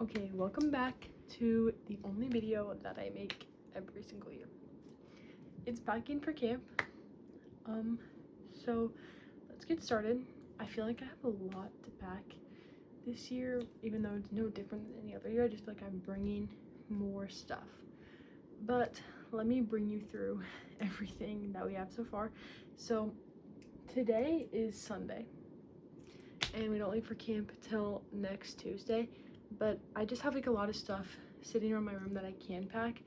Okay, welcome back to the only video that I make every single year. It's packing for camp. So let's get started. I feel like I have a lot to pack this year, even though it's no different than any other year. I just feel like I'm bringing more stuff. But let me bring you through everything that we have so far. So today is Sunday, and we don't leave for camp till next Tuesday. But I just have like a lot of stuff sitting around my room that I can pack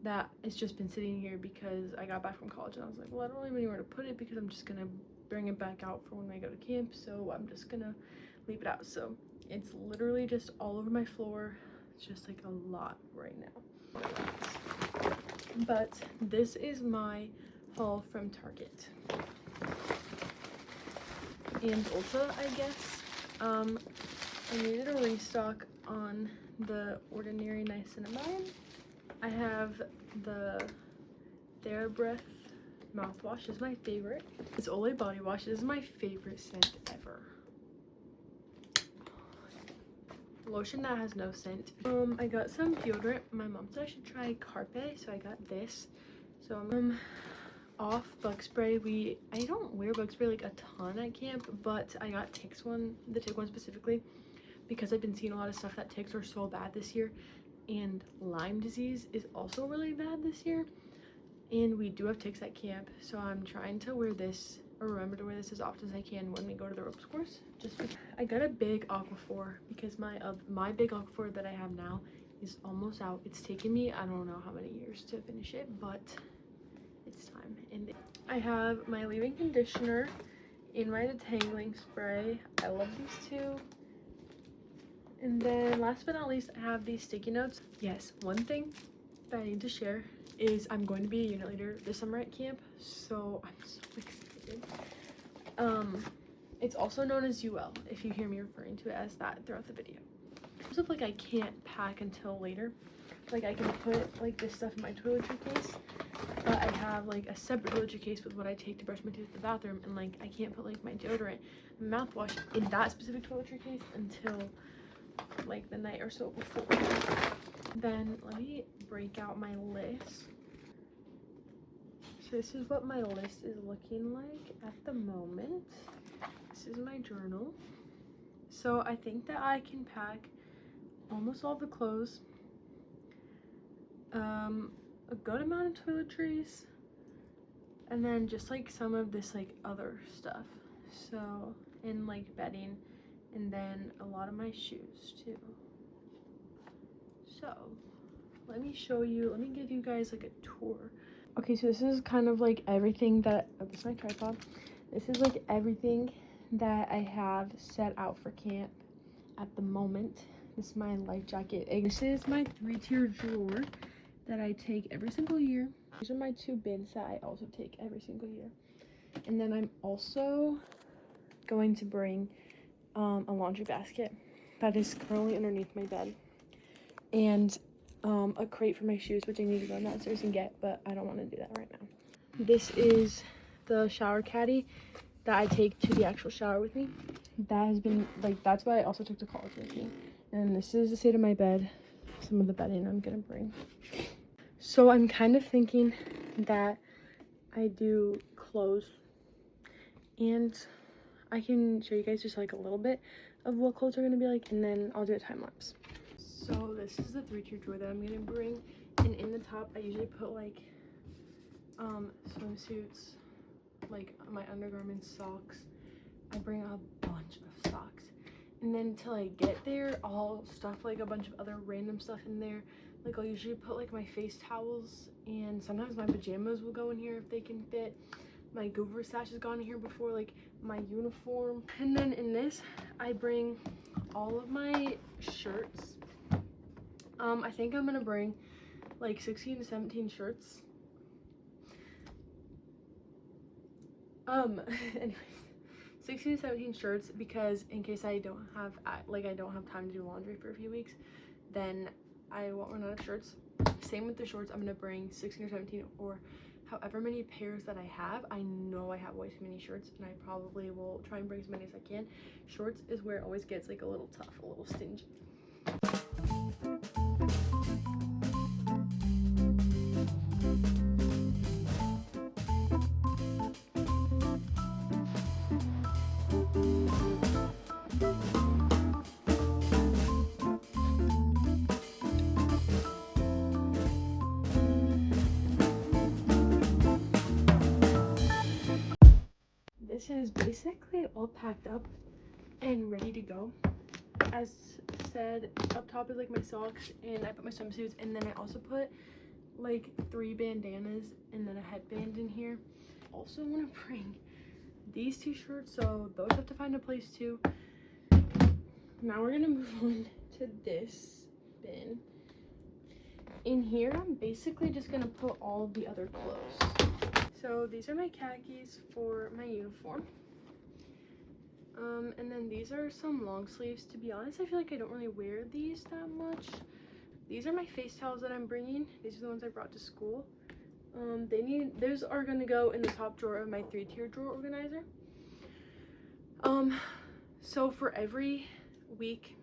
that has just been sitting here because I got back from college and I was like, well, I don't have anywhere to put it because I'm just gonna bring it back out for when I go to camp, so I'm just gonna leave it out. So it's literally just all over my floor. It's just like a lot right now. But this is my haul from Target and Ulta, I guess. I needed a restock on the Ordinary Niacinamide. I have the TheraBreath mouthwash. This is my favorite. It's Olay body wash. This is my favorite scent ever. Lotion that has no scent. I got some deodorant. My mom said I should try Carpe, so I got this. So I'm off bug spray. I don't wear bug spray like a ton at camp, but I got the tick one specifically, because I've been seeing a lot of stuff that ticks are so bad this year, and Lyme disease is also really bad this year, and we do have ticks at camp, so I'm trying to wear this, or remember to wear this as often as I can when we go to the ropes course. I got a big Aquaphor because my big Aquaphor that I have now is almost out. It's taken me I don't know how many years to finish it, but it's time. And I have my leave-in conditioner in my detangling spray. I love these two. And then last but not least, I have these sticky notes. Yes, one thing that I need to share is I'm going to be a unit leader this summer at camp, so I'm so excited. It's also known as UL, if you hear me referring to it as that throughout the video. So like I can't pack until later. Like I can put like this stuff in my toiletry case, but I have like a separate toiletry case with what I take to brush my teeth at the bathroom, and like I can't put like my deodorant and mouthwash in that specific toiletry case until like the night or so before. Then let me break out my list. So this is what my list is looking like at the moment. This is my journal. So I think that I can pack almost all the clothes, a good amount of toiletries, and then just like some of this like other stuff, so, and like bedding, and then a lot of my shoes too. So let me give you guys like a tour. Okay, so this is kind of like everything that, oh, this is my tripod. This is like everything that I have set out for camp at the moment. This is my life jacket. This is my 3-tier drawer that I take every single year. These are my 2 bins that I also take every single year. And then I'm also going to bring a laundry basket that is currently underneath my bed, and a crate for my shoes, which I need to go downstairs and get, but I don't want to do that right now. This is the shower caddy that I take to the actual shower with me. That has been like, that's why I also took to college with me. And this is the state of my bed, some of the bedding I'm gonna bring. So I'm kind of thinking that I do clothes, and I can show you guys just like a little bit of what clothes are gonna be like, and then I'll do a time lapse. So this is the 3-tier drawer that I'm gonna bring, and in the top I usually put like swimsuits, like my undergarments, socks. I bring a bunch of socks, and then till I get there I'll stuff like a bunch of other random stuff in there. Like I'll usually put like my face towels, and sometimes my pajamas will go in here if they can fit. My Goover stash has gone in here before, like my uniform. And then in this I bring all of my shirts. I think I'm gonna bring like 16 to 17 shirts. Anyways, 16 to 17 shirts, because in case I don't have time to do laundry for a few weeks, then I won't run out of shirts. Same with the shorts. I'm gonna bring 16 or 17 or however many pairs that I have. I know I have way too many shirts, and I probably will try and bring as many as I can. Shorts is where it always gets like a little tough, a little stingy. this is basically all packed up and ready to go. As said, up top is like my socks, and I put my swimsuits, and then I also put like 3 bandanas and then a headband in here. Also want to bring these 2 shirts, so those have to find a place too. Now we're gonna move on to this bin. In here, I'm basically just gonna put all of the other clothes. So these are my khakis for my uniform. And then these are some long sleeves. To be honest, I feel like I don't really wear these that much. These are my face towels that I'm bringing. These are the ones I brought to school. Those are gonna go in the top drawer of my 3-tier drawer organizer. So for every week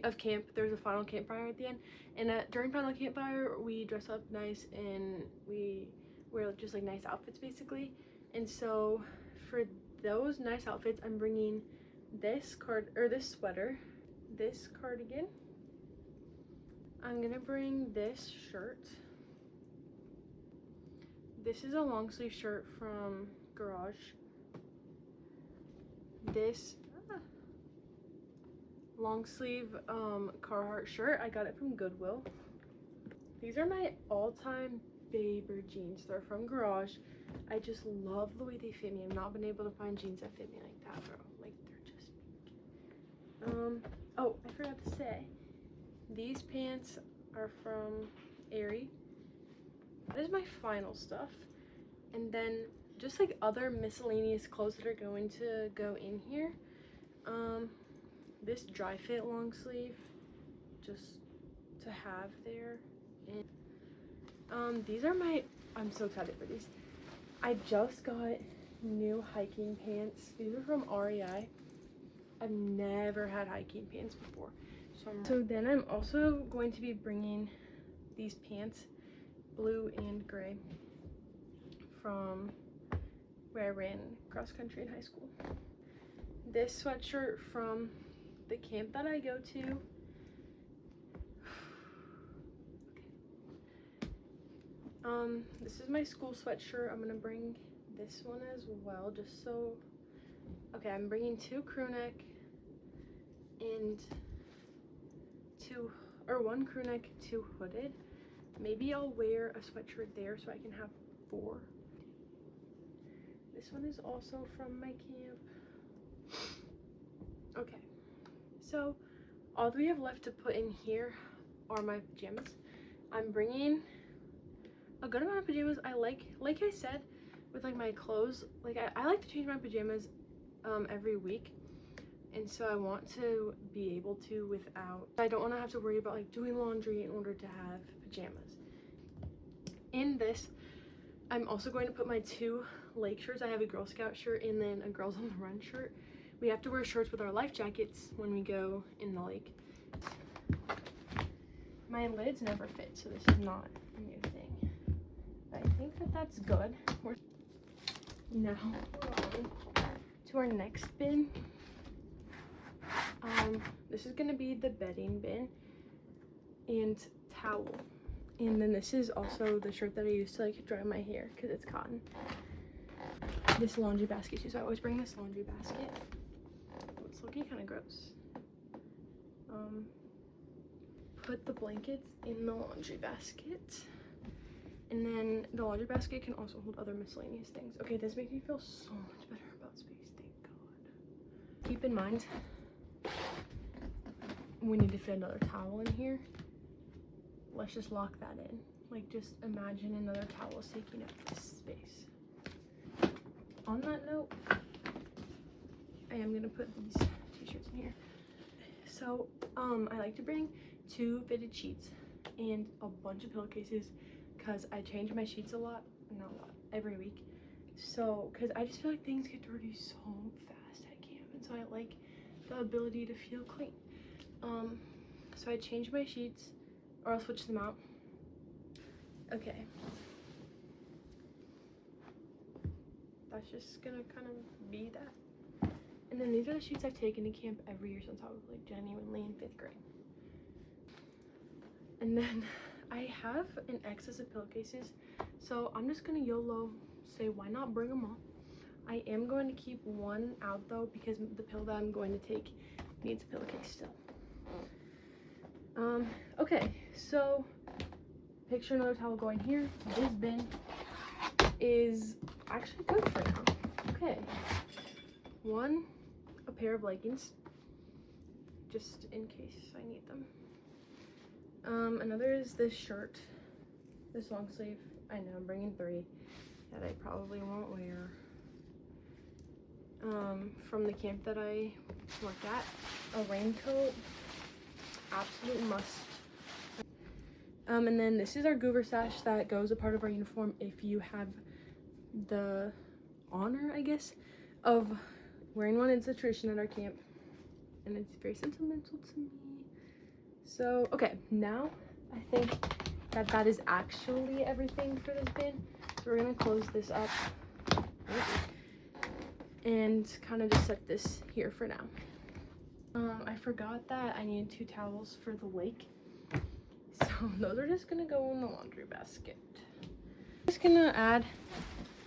of camp, there's a final campfire at the end, and during final campfire we dress up nice and we wear just like nice outfits basically. And so for those nice outfits, I'm bringing this sweater, this cardigan. I'm gonna bring this shirt. This is a long sleeve shirt from Garage. This long sleeve Carhartt shirt, I got it from Goodwill. These are my all-time Baber jeans. They're from Garage. I just love the way they fit me. I've not been able to find jeans that fit me like that, bro. Like, they're just peak. Oh, I forgot to say, these pants are from Aerie. That is my final stuff. And then just like other miscellaneous clothes that are going to go in here. This dry fit long sleeve, just to have there. And these are I'm so excited for these. I just got new hiking pants. These are from REI. I've never had hiking pants before. So then I'm also going to be bringing these pants, blue and gray, from where I ran cross country in high school. This sweatshirt from the camp that I go to. This is my school sweatshirt. I'm gonna bring this one as well, just so. Okay, I'm bringing 2 crew neck and 1 crew neck, 2 hooded. Maybe I'll wear a sweatshirt there so I can have 4. This one is also from my camp. Okay, so all we have left to put in here are my pajamas. I'm bringing a good amount of pajamas. I like I said, with like my clothes, like I like to change my pajamas every week, and so I want to be able to I don't want to have to worry about like doing laundry in order to have pajamas. In this, I'm also going to put my 2 lake shirts. I have a Girl Scout shirt and then a Girls on the Run shirt. We have to wear shirts with our life jackets when we go in the lake. My lids never fit, so this is not a new thing. But I think that that's good. Now we're on to our next bin. This is gonna be the bedding bin and towel. And then this is also the shirt that I use to like dry my hair because it's cotton. This laundry basket too, so I always bring this laundry basket. Oh, it's looking kind of gross. Put the blankets in the laundry basket. And then the laundry basket can also hold other miscellaneous things. Okay, this makes me feel so much better about space, thank God. Keep in mind, we need to fit another towel in here. Let's just lock that in. Like, just imagine another towel is taking up this space. On that note, I am gonna put these t-shirts in here. So, I like to bring 2 fitted sheets and a bunch of pillowcases because I change my sheets a lot, not a lot, every week. So, because I just feel like things get dirty so fast at camp, and so I like the ability to feel clean. So I change my sheets, or I'll switch them out. Okay. That's just gonna kind of be that. And then these are the sheets I've taken to camp every year since I was like genuinely in 5th grade. And then I have an excess of pillowcases, so I'm just gonna YOLO say why not bring them all. I am going to keep one out though because the pill that I'm going to take needs a pillowcase still. Okay, so picture another towel going here. This bin is actually good for now. Okay, one, a pair of leggings, just in case I need them. Another is this shirt, this long sleeve. I know I'm bringing 3 that I probably won't wear. From the camp that I work at, a raincoat, absolute must. And then this is our goober sash that goes a part of our uniform if you have the honor, I guess, of wearing one. It's a tradition at our camp and it's very sentimental to me. So okay, now I think that is actually everything for this bin. So we're gonna close this up and kind of just set this here for now. I forgot that I needed 2 towels for the lake, so those are just gonna go in the laundry basket. I'm just gonna add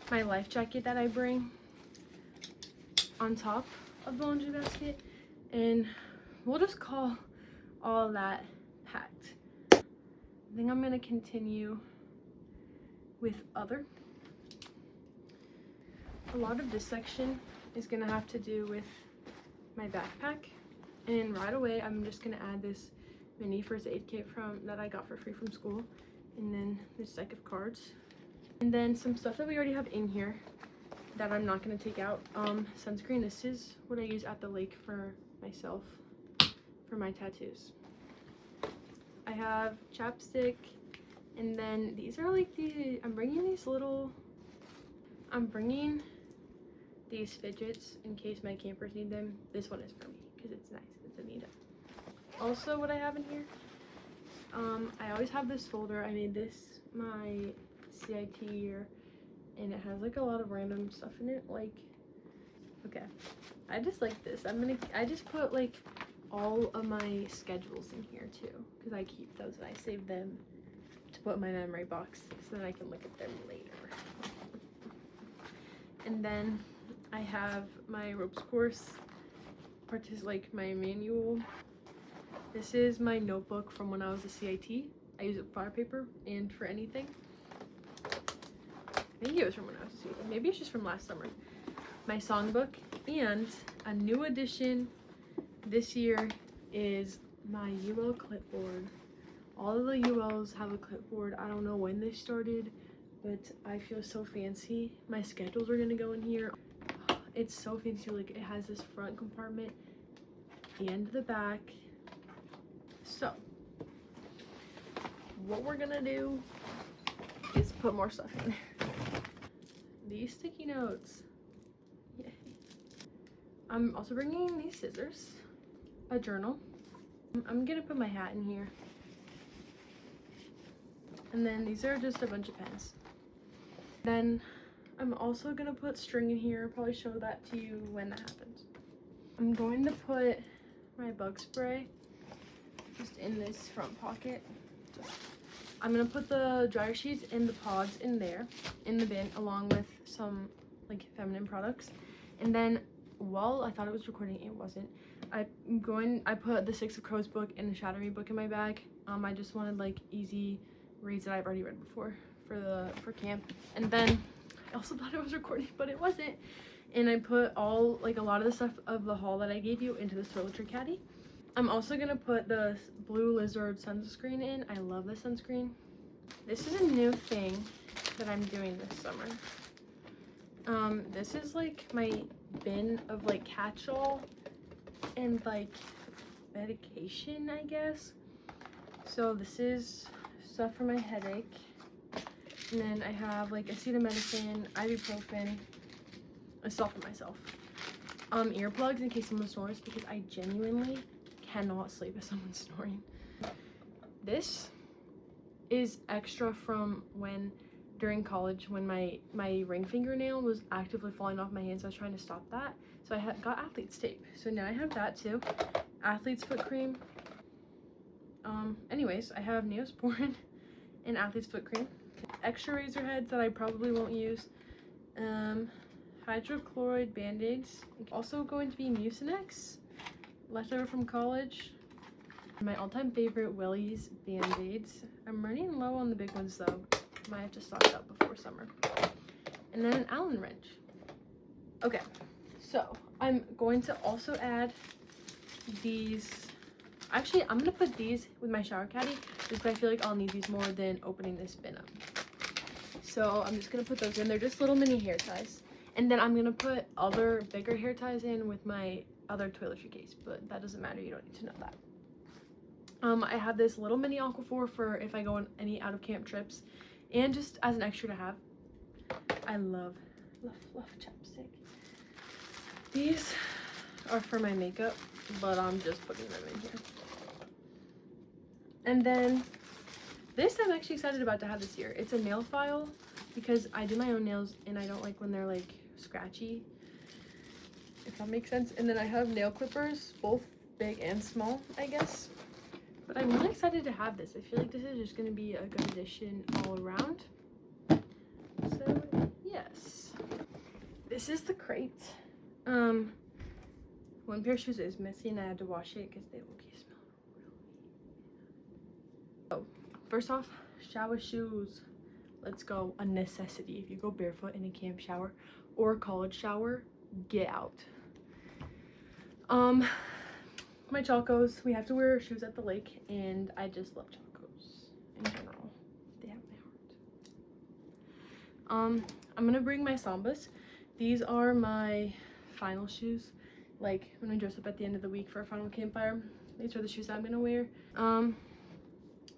my life jacket that I bring on top of the laundry basket, and we'll just call all that packed. I think I'm gonna continue with other. A lot of this section is gonna have to do with my backpack, and right away I'm just gonna add this mini first aid kit that I got for free from school, and then this deck of cards, and then some stuff that we already have in here that I'm not gonna take out. Sunscreen. This is what I use at the lake for myself for my tattoos. I have chapstick, and then these are like I'm bringing these fidgets in case my campers need them. This one is for me because it's nice. It's Anita. Also, what I have in here, I always have this folder. I made this my CIT year, and it has like a lot of random stuff in it. Like, okay, I just like this. I just put like all of my schedules in here too, because I keep those and I save them to put in my memory box so that I can look at them later. And then I have my ropes course, like my manual. This is my notebook from when I was a CIT. I use it for fire paper and for anything. I think it was from when I was a CIT. Maybe it's just from last summer. My songbook, and a new addition this year is my UL clipboard. All of the ULs have a clipboard. I don't know when they started, but I feel so fancy. My schedules are gonna go in here. It's so fancy. Like, it has this front compartment and the back. So what we're gonna do is put more stuff in there. These sticky notes. Yay. I'm also bringing these scissors, a journal. I'm gonna put my hat in here. And then these are just a bunch of pens. Then I'm also gonna put string in here. I'll probably show that to you when that happens. I'm going to put my bug spray just in this front pocket. I'm gonna put the dryer sheets and the pods in there, in the bin, along with some like feminine products. And then while I thought it was recording, it wasn't. I put the Six of Crows book and the Shadow Me book in my bag. I just wanted like easy reads that I've already read before for camp. And then I also thought it was recording, but it wasn't. And I put a lot of the stuff of the haul that I gave you into this toiletry caddy. I'm also gonna put the Blue Lizard sunscreen in. I love this sunscreen. This is a new thing that I'm doing this summer. This is like my bin of like catch-all and like medication, I guess. So this is stuff for my headache, and then I have like acetaminophen, ibuprofen, a stuff for myself, earplugs in case someone snores, because I genuinely cannot sleep if someone's snoring. This is extra from when during college when my ring fingernail was actively falling off my hand, so I was trying to stop that. So I got athlete's tape, so now I have that too. Athlete's foot cream. Anyways, I have Neosporin and athlete's foot cream. Extra razor heads that I probably won't use. hydrochloride band-aids. Also going to be Mucinex, leftover from college. My all-time favorite, Welly's band-aids. I'm running low on the big ones though. Might have to stock up before summer. And then an Allen wrench. Okay, so I'm going to also add these. Actually, I'm gonna put these with my shower caddy because I feel like I'll need these more than opening this bin up. So I'm just gonna put those in. They're just little mini hair ties. And then I'm gonna put other bigger hair ties in with my other toiletry case, but that doesn't matter. You don't need to know that. I have this little mini Aquaphor for if I go on any out of camp trips and just as an extra to have. I love chapstick. These are for my makeup, but I'm just putting them in here. And then this I'm actually excited about to have this year. It's a nail file because I do my own nails and I don't like when they're like scratchy, if that makes sense. And then I have nail clippers, both big and small, I guess. But I'm really excited to have this. I feel like this is just going to be a good addition all around. So yes, this is the crate. One pair of shoes is missing. I had to wash it because they low-key smell really. So first off, shower shoes. Let's go. A necessity. If you go barefoot in a camp shower or a college shower, get out. My Chalcos. We have to wear shoes at the lake, and I just love Chalcos in general. They have my heart. I'm gonna bring my Sambas. These are my final shoes. Like when we dress up at the end of the week for a final campfire, these are the shoes I'm gonna wear.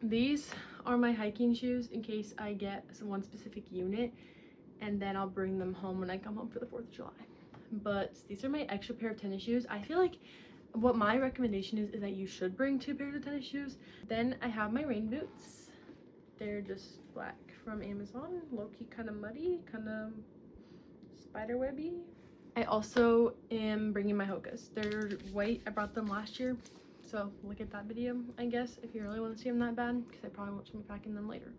These are my hiking shoes in case I get one specific unit, and then I'll bring them home when I come home for the 4th of July. But these are my extra pair of tennis shoes. I feel like what my recommendation is that you should bring 2 pairs of tennis shoes. Then I have my rain boots. They're just black from Amazon, low-key kind of muddy, kind of spiderwebby. I also am bringing my Hokas. They're white. I brought them last year, so look at that video, I guess, if you really want to see them that bad, because I probably won't be packing them later.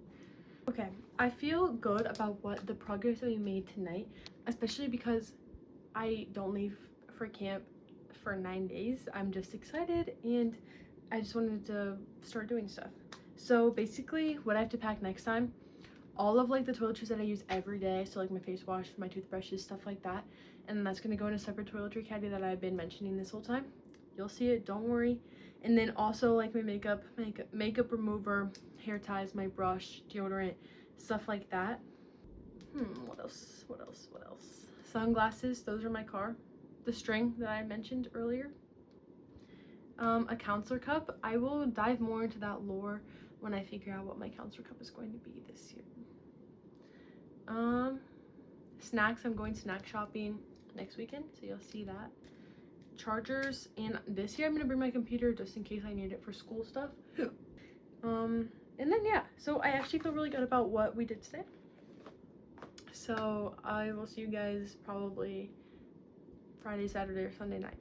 Okay, I feel good about what the progress that we made tonight, especially because I don't leave for camp for 9 days. I'm just excited and I just wanted to start doing stuff. So basically what I have to pack next time, all of like the toiletries that I use every day, so like my face wash, my toothbrushes, stuff like that, and that's going to go in a separate toiletry caddy that I've been mentioning this whole time. You'll see it, don't worry. And then also like my makeup remover, hair ties, my brush, deodorant, stuff like that. What else? Sunglasses, those are my car. The string that I mentioned earlier. A counselor cup. I will dive more into that lore when I figure out what my counselor cup is going to be this year. Snacks. I'm going snack shopping next weekend, so you'll see that. Chargers, and this year I'm gonna bring my computer just in case I need it for school stuff. And then yeah, so I actually feel really good about what we did today. So I will see you guys probably Friday, Saturday, or Sunday night.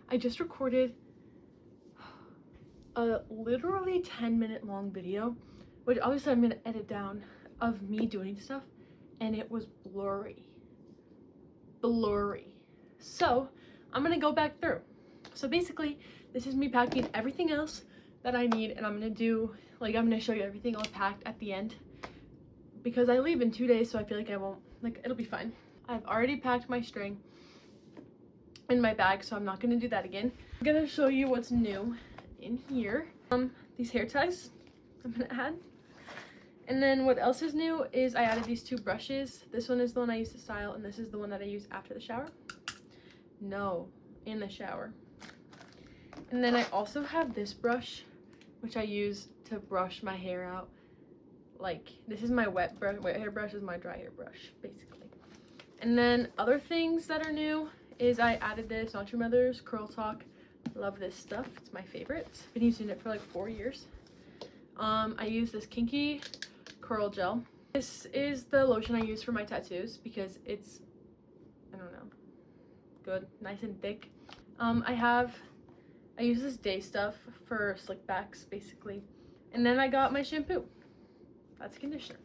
I just recorded a literally 10-minute long video, which obviously I'm gonna edit down, of me doing stuff, and it was blurry. So I'm gonna go back through. So basically this is me packing everything else that I need, and I'm gonna show you everything else packed at the end because I leave in 2 days, so I feel like it'll be fine. I've already packed my string in my bag, so I'm not gonna do that again. I'm gonna show you what's new in here. These hair ties I'm gonna add. And then what else is new is I added these 2 brushes. This one is the one I use to style, and this is the one that I use after the shower. No, in the shower. And then I also have this brush, which I use to brush my hair out. Like, this is my wet hair brush, is my dry hair brush, basically. And then other things that are new is I added this Not Your Mother's Curl Talk. Love this stuff. It's my favorite. Been using it for like 4 years. I use this Kinky Curl Gel. This is the lotion I use for my tattoos because it's, I don't know, good, nice and thick. I use this Day Stuff for slick backs, basically. And then I got my shampoo. That's conditioner.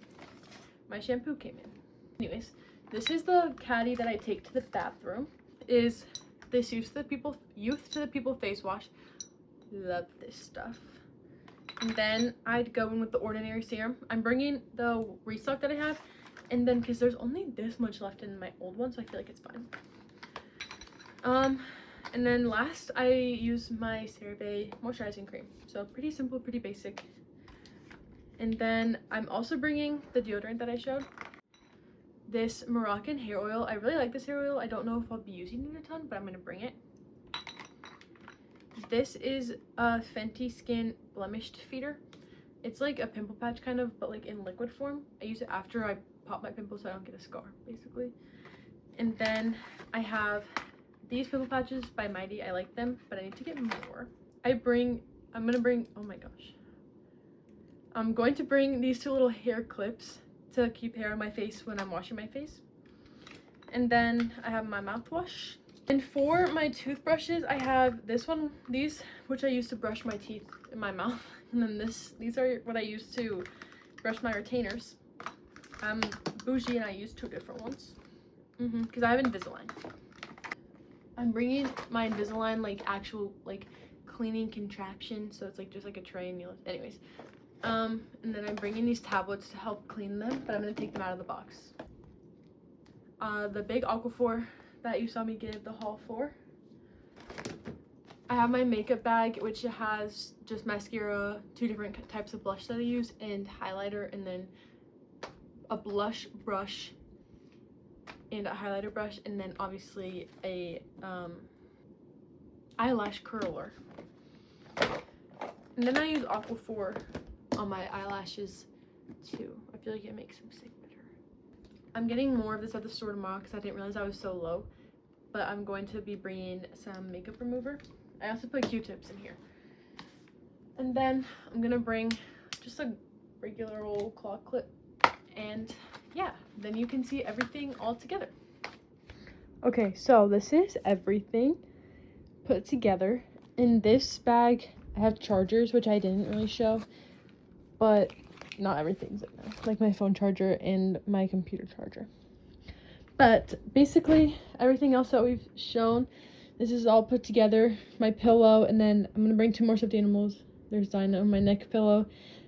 My shampoo came in. Anyways, This is the caddy that I take to the bathroom. Is this Youth to the People face wash. Love this stuff. And then I'd go in with the Ordinary serum. I'm bringing the restock that I have, and then because there's only this much left in my old one, so I feel like it's fine. And then last I use my CeraVe moisturizing cream. So pretty simple, pretty basic. And then I'm also bringing the deodorant that I showed. This Moroccan hair oil. I really like this hair oil. I don't know if I'll be using it a ton, but I'm gonna bring it. This is a Fenty Skin Blemish Defeater. It's like a pimple patch kind of, but like in liquid form. I use it after I pop my pimple so I don't get a scar, basically. And then I have these pimple patches by Mighty. I like them, but I need to get more. I'm going to bring these two little hair clips to keep hair on my face when I'm washing my face. And then I have my mouthwash. And for my toothbrushes, I have these, which I use to brush my teeth in my mouth. And then these are what I use to brush my retainers. I'm bougie and I use two different ones. Because I have Invisalign. I'm bringing my Invisalign, like, actual, like, cleaning contraption. So it's, like, just, like, a tray and anyways. And then I'm bringing these tablets to help clean them, but I'm going to take them out of the box. The big Aquaphor that you saw me give the haul for. I have my makeup bag, which has just mascara, 2 different types of blush that I use, and highlighter, and then a blush brush and a highlighter brush, and then obviously a eyelash curler. And then I use Aquaphor on my eyelashes too. I feel like it makes them stick better. I'm getting more of this at the store tomorrow because I didn't realize I was so low, but I'm going to be bringing some makeup remover. I also put Q-tips in here. And then I'm gonna bring just a regular old claw clip, and yeah, then you can see everything all together. Okay, so this is everything put together. In this bag I have chargers, which I didn't really show, but not everything's in there, like my phone charger and my computer charger. But basically everything else that we've shown, this is all put together. My pillow, and then I'm gonna bring 2 more stuffed animals. There's Dinah, my neck pillow,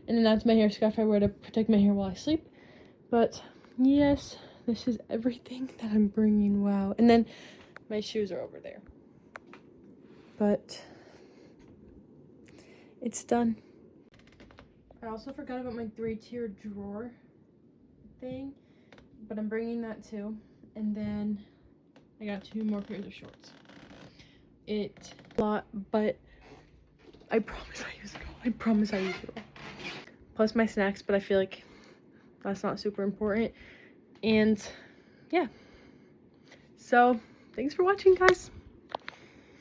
and then that's my hair scarf I wear to protect my hair while I sleep. But yes, this is everything that I'm bringing. Wow. And then my shoes are over there, but it's done. I also forgot about my 3-tier drawer thing, but I'm bringing that too. And then I got 2 more pairs of shorts. It's a lot, but I promise I use it all. I promise I use it all. Plus my snacks, but I feel like that's not super important. And yeah. So thanks for watching, guys.